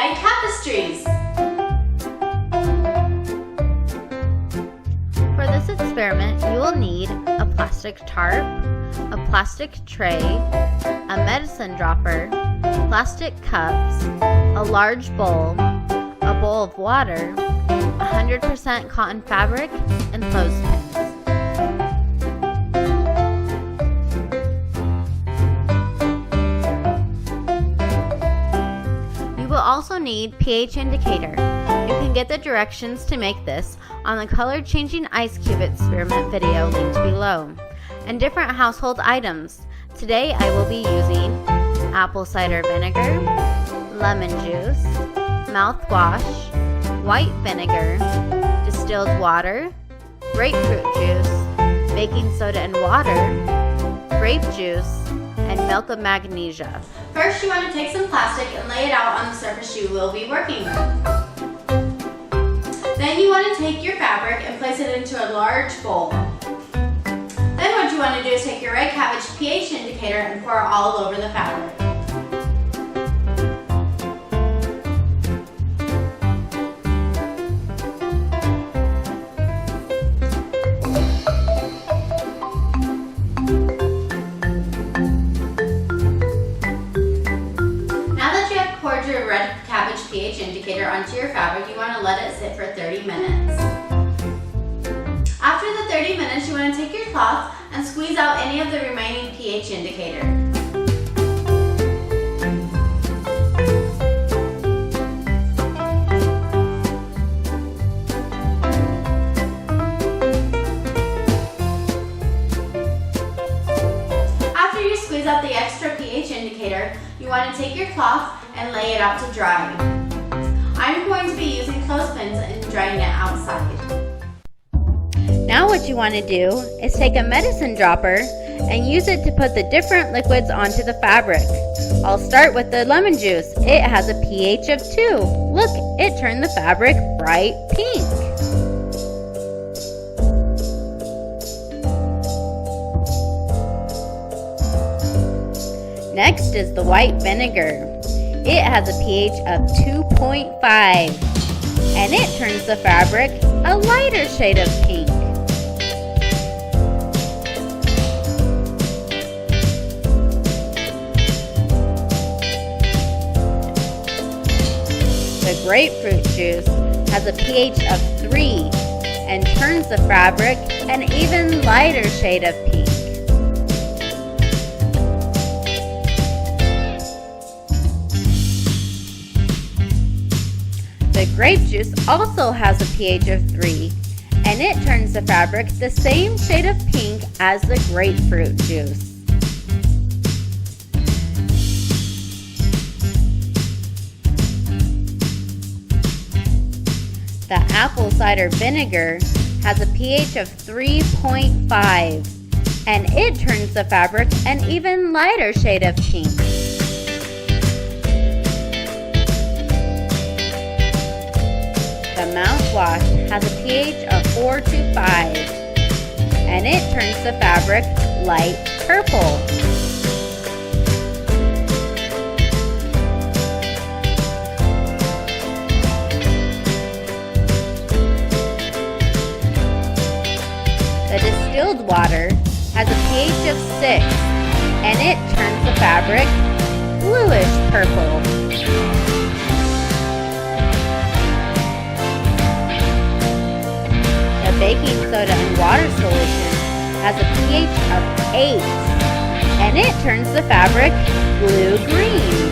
DIY tapestries. For this experiment, you will need a plastic tarp, a plastic tray, a medicine dropper, plastic cups, a large bowl, a bowl of water, 100% cotton fabric, and clothespins. You will also need pH indicator. You can get the directions to make this on the color changing ice cube experiment video linked below, and different household items. Today I will be using apple cider vinegar, lemon juice, mouthwash, white vinegar, distilled water, grapefruit juice, baking soda and water, grape juice, and milk of magnesia. First, you want to take some plastic and lay it out on the surface you will be working with. Then you want to take your fabric and place it into a large bowl. Then what you want to do is take your red cabbage pH indicator and pour it all over the fabric. Pour your red cabbage pH indicator onto your fabric. You want to let it sit for 30 minutes. After the 30 minutes, you want to take your cloth and squeeze out any of the remaining pH indicator. After you squeeze out the extra pH indicator, you want to take your cloth and lay it out to dry. I'm going to be using clothespins and drying it outside. Now what you want to do is take a medicine dropper and use it to put the different liquids onto the fabric. I'll start with the lemon juice. It has a pH of 2. Look, it turned the fabric bright pink. Next is the white vinegar. It has a pH of 2.5, and it turns the fabric a lighter shade of pink. The grapefruit juice has a pH of 3 and turns the fabric an even lighter shade of pink. The grape juice also has a pH of 3, and it turns the fabric the same shade of pink as the grapefruit juice. The apple cider vinegar has a pH of 3.5, and it turns the fabric an even lighter shade of pink. The mouthwash has a pH of 4 to 5, and it turns the fabric light purple. The distilled water has a pH of 6, and it turns the fabric bluish purple. Baking soda and water solution has a pH of 8, and it turns the fabric blue-green.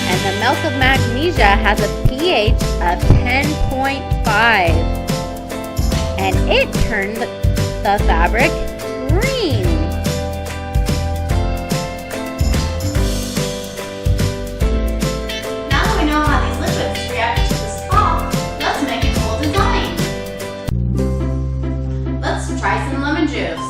And the milk of magnesia has a pH of 10.5, and it turns the fabric green. Try some lemon juice.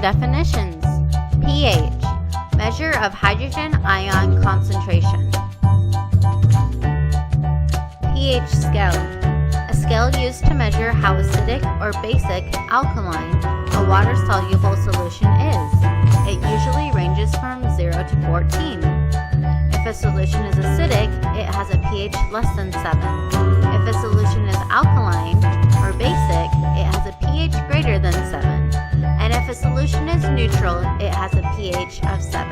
definitions. pH, measure of hydrogen ion concentration. pH scale, a scale used to measure how acidic or basic, alkaline, a water-soluble solution is. It usually ranges from 0 to 14. If a solution is acidic, it has a pH less than 7. If a solution is alkaline or basic, it has a pH greater than 7. And if a solution is neutral, it has a pH of 7.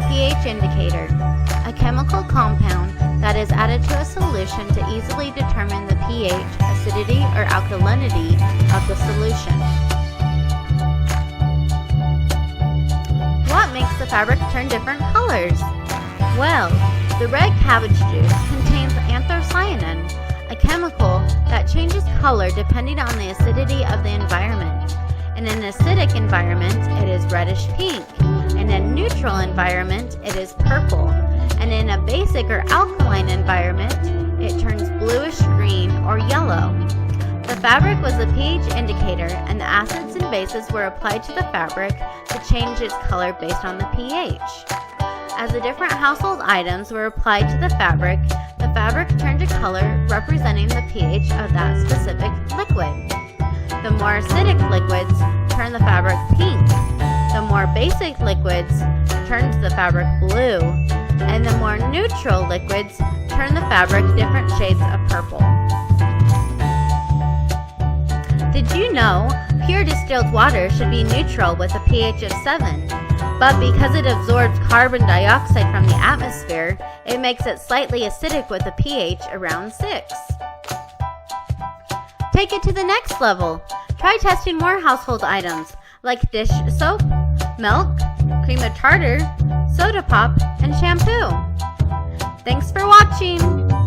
pH indicator, a chemical compound that is added to a solution to easily determine the pH, acidity, or alkalinity of the solution. What makes the fabric turn different colors? Well, the red cabbage juice contains anthocyanin, a chemical that changes color depending on the acidity of the environment. In an acidic environment, it is reddish pink. In a neutral environment, it is purple. And in a basic or alkaline environment, it turns bluish green or yellow. The fabric was a pH indicator, and the acids and bases were applied to the fabric to change its color based on the pH. As the different household items were applied to the fabric turned a color representing the pH of that specific liquid. The more acidic liquids turn the fabric pink. The more basic liquids turned the fabric blue. And the more neutral liquids turn the fabric different shades of purple. Did you know pure distilled water should be neutral with a pH of 7, but because it absorbs carbon dioxide from the atmosphere, it makes it slightly acidic with a pH around 6. Take it to the next level. Try testing more household items like dish soap, milk, cream of tartar, soda pop, and shampoo. Thanks for watching!